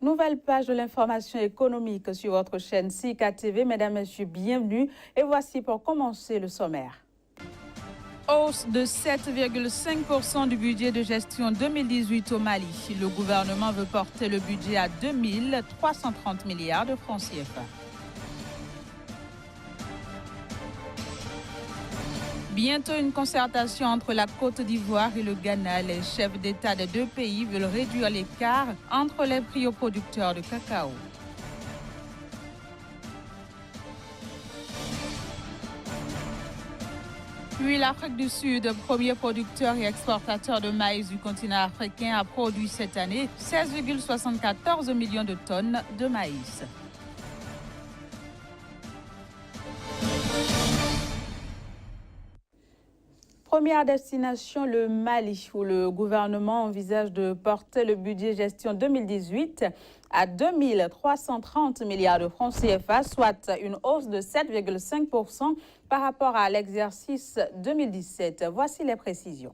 Nouvelle page de l'information économique sur votre chaîne SICA TV. Mesdames, Messieurs, bienvenue. Et voici pour commencer le sommaire. Hausse de 7,5% du budget de gestion 2018 au Mali. Le gouvernement veut porter le budget à 2330 milliards de francs CFA. Bientôt une concertation entre la Côte d'Ivoire et le Ghana. Les chefs d'État des deux pays veulent réduire l'écart entre les prix aux producteurs de cacao. Puis l'Afrique du Sud, premier producteur et exportateur de maïs du continent africain, a produit cette année 16,74 millions de tonnes de maïs. Première destination, le Mali, où le gouvernement envisage de porter le budget gestion 2018 à 2330 milliards de francs CFA, soit une hausse de 7,5% par rapport à l'exercice 2017. Voici les précisions.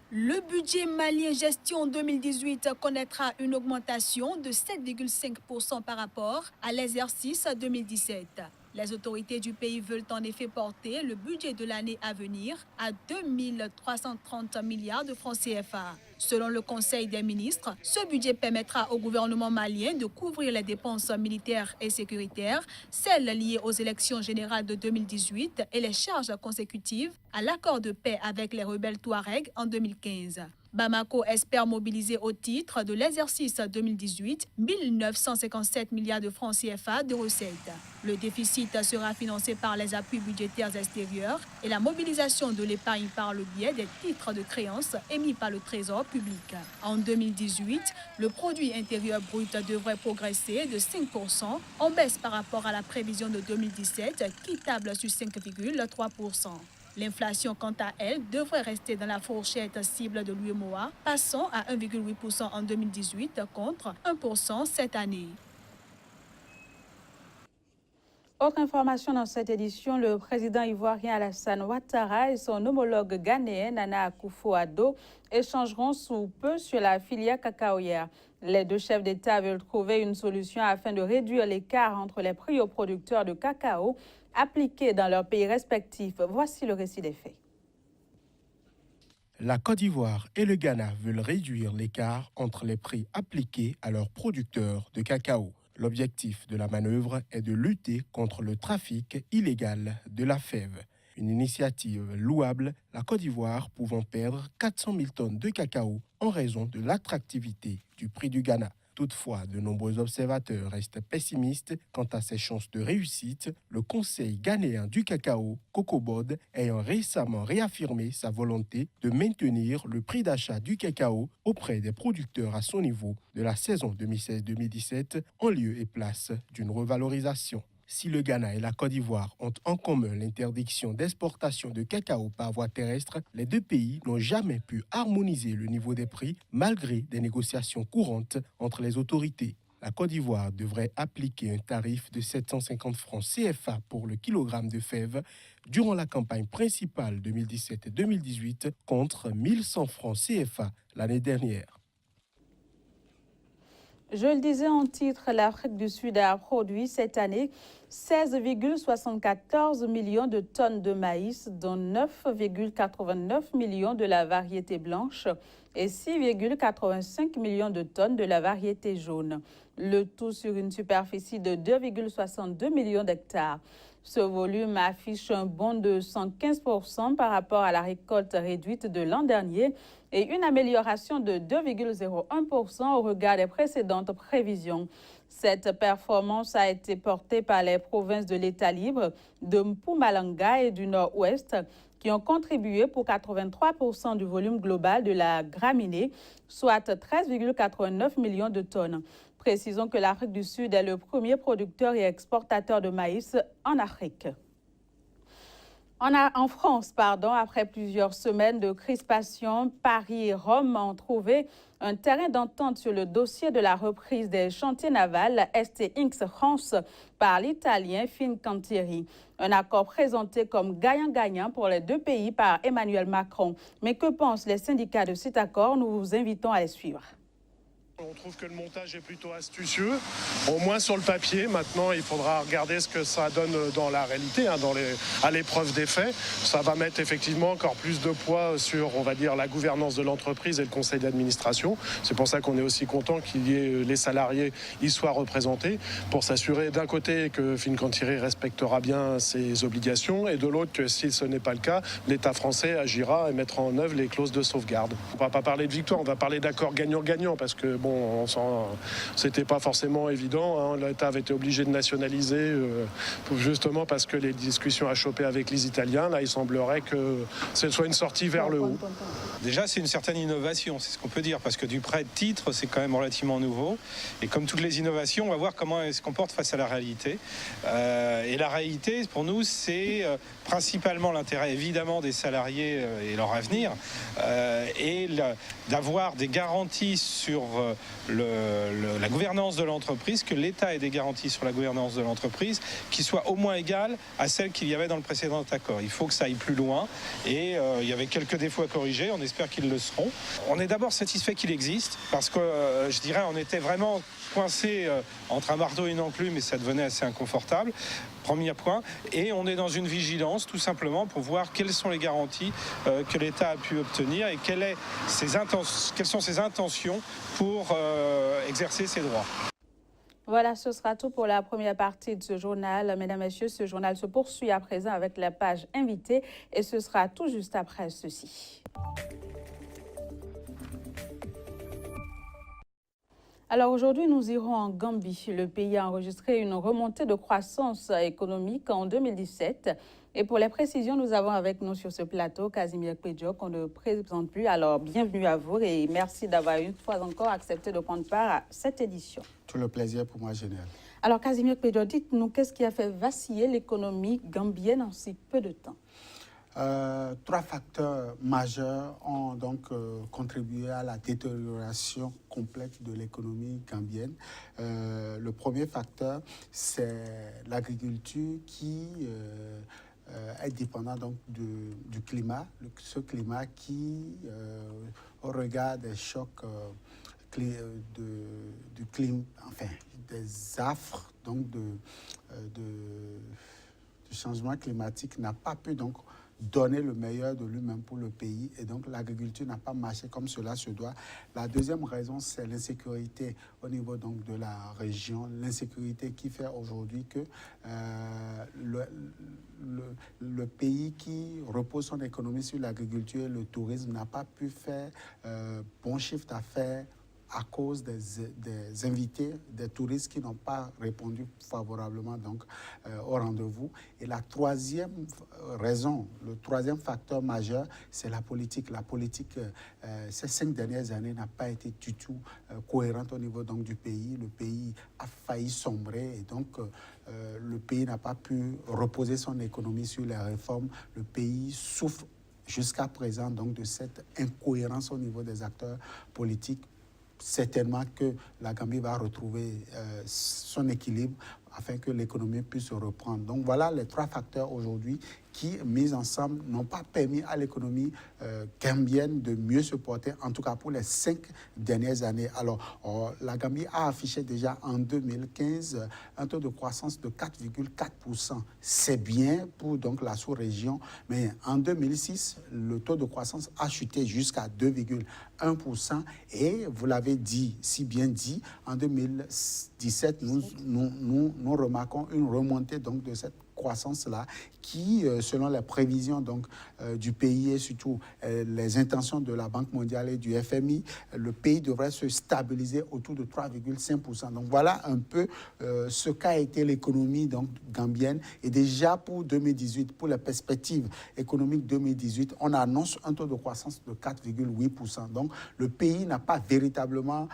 Le budget malien gestion 2018 connaîtra une augmentation de 7,5% par rapport à l'exercice 2017. Les autorités du pays veulent en effet porter le budget de l'année à venir à 2330 milliards de francs CFA. Selon le Conseil des ministres, ce budget permettra au gouvernement malien de couvrir les dépenses militaires et sécuritaires, celles liées aux élections générales de 2018 et les charges consécutives à l'accord de paix avec les rebelles Touaregs en 2015. Bamako espère mobiliser au titre de l'exercice 2018 1957 milliards de francs CFA de recettes. Le déficit sera financé par les appuis budgétaires extérieurs et la mobilisation de l'épargne par le biais des titres de créances émis par le Trésor public. En 2018, le produit intérieur brut devrait progresser de 5%, en baisse par rapport à la prévision de 2017 qui table sur 5,3%. L'inflation, quant à elle, devrait rester dans la fourchette cible de l'UEMOA, passant à 1,8% en 2018 contre 1% cette année. Autre information dans cette édition, le président ivoirien Alassane Ouattara et son homologue ghanéen Nana Akufo-Addo échangeront sous peu sur la filière cacaoyère. Les deux chefs d'État veulent trouver une solution afin de réduire l'écart entre les prix aux producteurs de cacao appliqués dans leurs pays respectifs. Voici le récit des faits. La Côte d'Ivoire et le Ghana veulent réduire l'écart entre les prix appliqués à leurs producteurs de cacao. L'objectif de la manœuvre est de lutter contre le trafic illégal de la fève. Une initiative louable, la Côte d'Ivoire pouvant perdre 400 000 tonnes de cacao en raison de l'attractivité du prix du Ghana. Toutefois, de nombreux observateurs restent pessimistes quant à ses chances de réussite, le Conseil ghanéen du cacao, COCOBOD, ayant récemment réaffirmé sa volonté de maintenir le prix d'achat du cacao auprès des producteurs à son niveau de la saison 2016-2017 en lieu et place d'une revalorisation. Si le Ghana et la Côte d'Ivoire ont en commun l'interdiction d'exportation de cacao par voie terrestre, les deux pays n'ont jamais pu harmoniser le niveau des prix malgré des négociations courantes entre les autorités. La Côte d'Ivoire devrait appliquer un tarif de 750 francs CFA pour le kilogramme de fèves durant la campagne principale 2017-2018 contre 1100 francs CFA l'année dernière. Je le disais en titre, l'Afrique du Sud a produit cette année 16,74 millions de tonnes de maïs, dont 9,89 millions de la variété blanche et 6,85 millions de tonnes de la variété jaune. Le tout sur une superficie de 2,62 millions d'hectares. Ce volume affiche un bond de 115% par rapport à la récolte réduite de l'an dernier et une amélioration de 2,01% au regard des précédentes prévisions. Cette performance a été portée par les provinces de l'État libre, de Mpumalanga et du Nord-Ouest, qui ont contribué pour 83% du volume global de la graminée, soit 13,89 millions de tonnes. Précisons que l'Afrique du Sud est le premier producteur et exportateur de maïs en Afrique. En France, après plusieurs semaines de crispation, Paris et Rome ont trouvé un terrain d'entente sur le dossier de la reprise des chantiers navals STX France par l'italien Fincantieri. Un accord présenté comme gagnant-gagnant pour les deux pays par Emmanuel Macron. Mais que pensent les syndicats de cet accord? Nous vous invitons à les suivre. On trouve que le montage est plutôt astucieux, au moins sur le papier. Maintenant, il faudra regarder ce que ça donne dans la réalité, à l'épreuve des faits. Ça va mettre effectivement encore plus de poids sur, on va dire, la gouvernance de l'entreprise et le conseil d'administration. C'est pour ça qu'on est aussi content qu'il y ait les salariés y soient représentés, pour s'assurer d'un côté que Fincantieri respectera bien ses obligations et de l'autre que si ce n'est pas le cas, l'État français agira et mettra en œuvre les clauses de sauvegarde. On ne va pas parler de victoire, on va parler d'accord gagnant-gagnant parce que c'était pas forcément évident. L'État avait été obligé de nationaliser justement parce que les discussions à choper avec les Italiens. Là, il semblerait que ce soit une sortie vers le haut. Déjà, c'est une certaine innovation, c'est ce qu'on peut dire, parce que du prêt de titre, c'est quand même relativement nouveau. Et comme toutes les innovations, on va voir comment elles se comportent face à la réalité. Et la réalité, pour nous, c'est principalement l'intérêt, évidemment, des salariés et leur avenir, et d'avoir des garanties sur la gouvernance de l'entreprise, que l'État ait des garanties sur la gouvernance de l'entreprise qui soient au moins égales à celles qu'il y avait dans le précédent accord. Il faut que ça aille plus loin et il y avait quelques défauts à corriger, on espère qu'ils le seront. On est d'abord satisfait qu'il existe parce que je dirais on était vraiment coincé entre un marteau et une enclume et ça devenait assez inconfortable. Premier point. Et on est dans une vigilance tout simplement pour voir quelles sont les garanties que l'État a pu obtenir et quelles sont ses intentions pour exercer ses droits. Voilà, ce sera tout pour la première partie de ce journal. Mesdames, Messieurs, ce journal se poursuit à présent avec la page invitée et ce sera tout juste après ceci. Alors aujourd'hui, nous irons en Gambie. Le pays a enregistré une remontée de croissance économique en 2017. Et pour les précisions, nous avons avec nous sur ce plateau Casimir Pédio, qu'on ne présente plus. Alors bienvenue à vous et merci d'avoir une fois encore accepté de prendre part à cette édition. Tout le plaisir pour moi, général. Alors Casimir Pédio, dites-nous, qu'est-ce qui a fait vaciller l'économie gambienne en si peu de temps? Trois facteurs majeurs ont donc contribué à la détérioration complète de l'économie gambienne. Le premier facteur, c'est l'agriculture qui est dépendante donc du climat. Ce climat qui, au regard des chocs du climat, enfin des affres donc du changement climatique, n'a pas pu donc donner le meilleur de lui-même pour le pays et donc l'agriculture n'a pas marché comme cela se doit. La deuxième raison, c'est l'insécurité au niveau donc de la région, l'insécurité qui fait aujourd'hui que le pays qui repose son économie sur l'agriculture et le tourisme n'a pas pu faire bon chiffre d'affaires à cause des invités, des touristes qui n'ont pas répondu favorablement donc, au rendez-vous. Et la troisième raison, le troisième facteur majeur, c'est la politique. La politique, ces 5 dernières années, n'a pas été du tout cohérente au niveau donc, du pays. Le pays a failli sombrer et donc le pays n'a pas pu reposer son économie sur les réformes. Le pays souffre jusqu'à présent donc, de cette incohérence au niveau des acteurs politiques. Certainement que la Gambie va retrouver son équilibre afin que l'économie puisse reprendre. Donc voilà les trois facteurs aujourd'hui qui, mis ensemble, n'ont pas permis à l'économie gambienne de mieux se porter, en tout cas pour les 5 dernières années. Alors, la Gambie a affiché déjà en 2015 un taux de croissance de 4,4%. C'est bien pour donc, la sous-région, mais en 2006, le taux de croissance a chuté jusqu'à 2,1%. Et vous l'avez dit, si bien dit, en 2017, nous remarquons une remontée donc, de cette croissance-là qui, selon les prévisions donc, du pays et surtout les intentions de la Banque mondiale et du FMI, le pays devrait se stabiliser autour de 3,5%. Donc voilà un peu ce qu'a été l'économie donc, gambienne. Et déjà pour 2018, pour les perspectives économiques 2018, on annonce un taux de croissance de 4,8%. Donc le pays n'a pas véritablement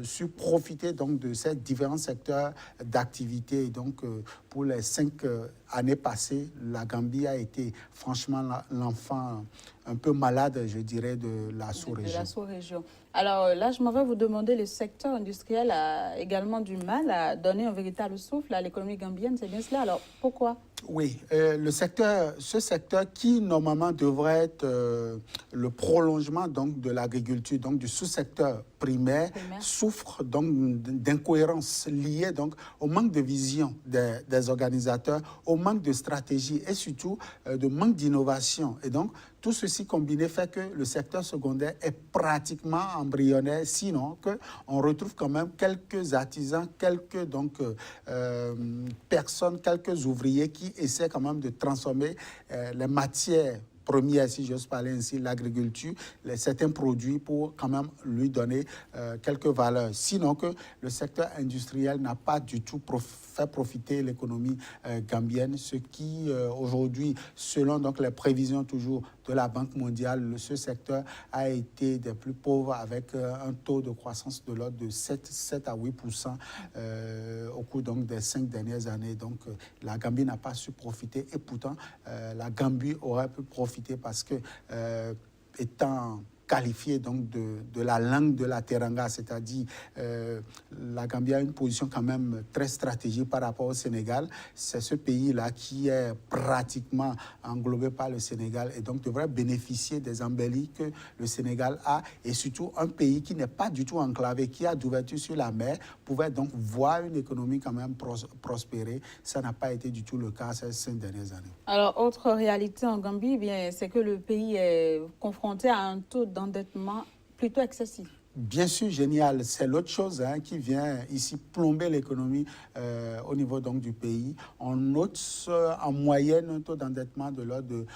su profiter donc, de ces différents secteurs d'activité. Et donc pour les 5 années passées, la Gambie a été franchement l'enfant un peu malade, je dirais, de la sous-région. De la sous-région. Alors là, je m'en vais vous demander, le secteur industriel a également du mal à donner un véritable souffle à l'économie gambienne, c'est bien cela. Alors pourquoi? Oui, ce secteur qui normalement devrait être le prolongement donc de l'agriculture, donc du sous-secteur primaire, souffre donc d'incohérences liées donc au manque de vision des organisateurs, au manque de stratégie et surtout de manque d'innovation. Et donc tout ceci combiné fait que le secteur secondaire est pratiquement embryonnaire, sinon qu'on retrouve quand même quelques artisans, quelques personnes, quelques ouvriers qui essaient quand même de transformer les matières première, si j'ose parler ainsi, l'agriculture, certains produits pour quand même lui donner quelques valeurs. Sinon que le secteur industriel n'a pas du tout fait profiter l'économie gambienne, ce qui aujourd'hui, selon donc les prévisions toujours de la Banque mondiale, ce secteur a été des plus pauvres avec un taux de croissance de l'ordre de 7 à 8% au cours donc des 5 dernières années. Donc la Gambie n'a pas su profiter et pourtant la Gambie aurait pu profiter parce que étant qualifié donc de la langue de la teranga, c'est-à-dire la Gambie a une position quand même très stratégique par rapport au Sénégal. C'est ce pays-là qui est pratiquement englobé par le Sénégal et donc devrait bénéficier des embellis que le Sénégal a et surtout un pays qui n'est pas du tout enclavé, qui a d'ouverture sur la mer, pouvait donc voir une économie quand même prospérer. Ça n'a pas été du tout le cas ces 5 dernières années. Alors, autre réalité en Gambie, bien, c'est que le pays est confronté à un taux d'endettement plutôt excessif. Bien sûr, génial. C'est l'autre chose qui vient ici plomber l'économie au niveau donc, du pays. On note en moyenne un taux d'endettement de l'ordre de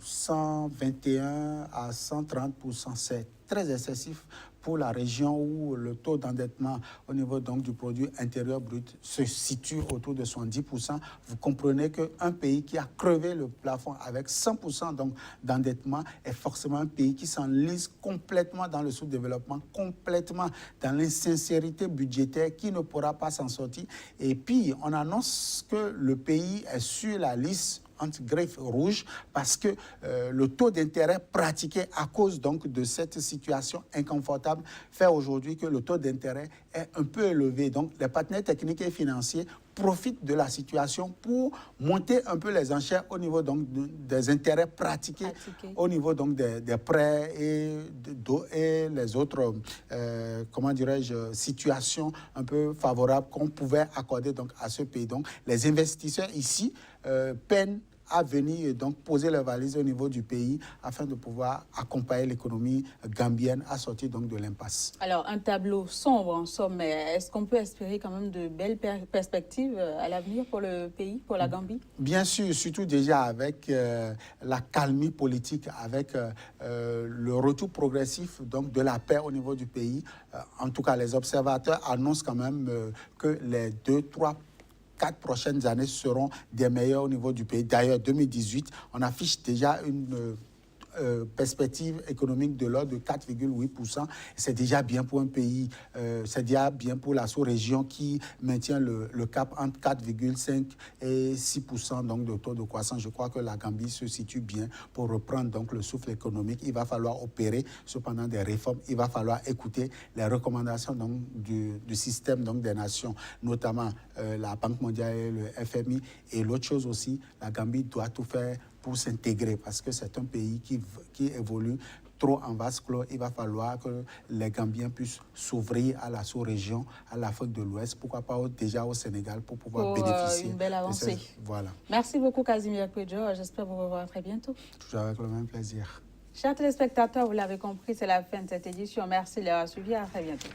121 à 130%. C'est très excessif pour la région où le taux d'endettement au niveau donc, du produit intérieur brut se situe autour de 70%. Vous comprenez qu'un pays qui a crevé le plafond avec 100% donc, d'endettement est forcément un pays qui s'enlise complètement dans le sous-développement, complètement dans l'insincérité budgétaire, qui ne pourra pas s'en sortir. Et puis, on annonce que le pays est sur la liste anti-greffe rouge parce que le taux d'intérêt pratiqué à cause donc de cette situation inconfortable fait aujourd'hui que le taux d'intérêt est un peu élevé. Donc les partenaires techniques et financiers profitent de la situation pour monter un peu les enchères au niveau donc des intérêts pratiqués, au niveau donc des prêts et les autres comment dirais-je situations un peu favorables qu'on pouvait accorder donc à ce pays. Donc les investisseurs ici peinent à venir donc poser les valises au niveau du pays afin de pouvoir accompagner l'économie gambienne à sortir donc de l'impasse. Alors, un tableau sombre en somme, mais est-ce qu'on peut espérer quand même de belles perspectives à l'avenir pour le pays, pour la Gambie? Bien sûr, surtout déjà avec la calmie politique, avec le retour progressif donc de la paix au niveau du pays. En tout cas, les observateurs annoncent quand même que les 2-3 4 prochaines années seront des meilleures au niveau du pays. D'ailleurs, 2018, on affiche déjà une perspective économique de l'ordre de 4,8%. C'est déjà bien pour un pays, c'est déjà bien pour la sous-région qui maintient le cap entre 4,5 et 6% donc de taux de croissance. Je crois que la Gambie se situe bien pour reprendre donc le souffle économique. Il va falloir opérer cependant des réformes. Il va falloir écouter les recommandations donc, du système donc, des nations, notamment la Banque mondiale et le FMI. Et l'autre chose aussi, la Gambie doit tout faire pour s'intégrer parce que c'est un pays qui évolue trop en vase clos. Il va falloir que les Gambiens puissent s'ouvrir à la sous-région, à l'Afrique de l'Ouest, pourquoi pas déjà au Sénégal pour pouvoir bénéficier. Une belle avancée. Voilà. Merci beaucoup Casimir Kwejo. J'espère vous revoir très bientôt. Toujours avec le même plaisir. Chers téléspectateurs, vous l'avez compris, c'est la fin de cette édition. Merci de l'avoir suivi. À très bientôt.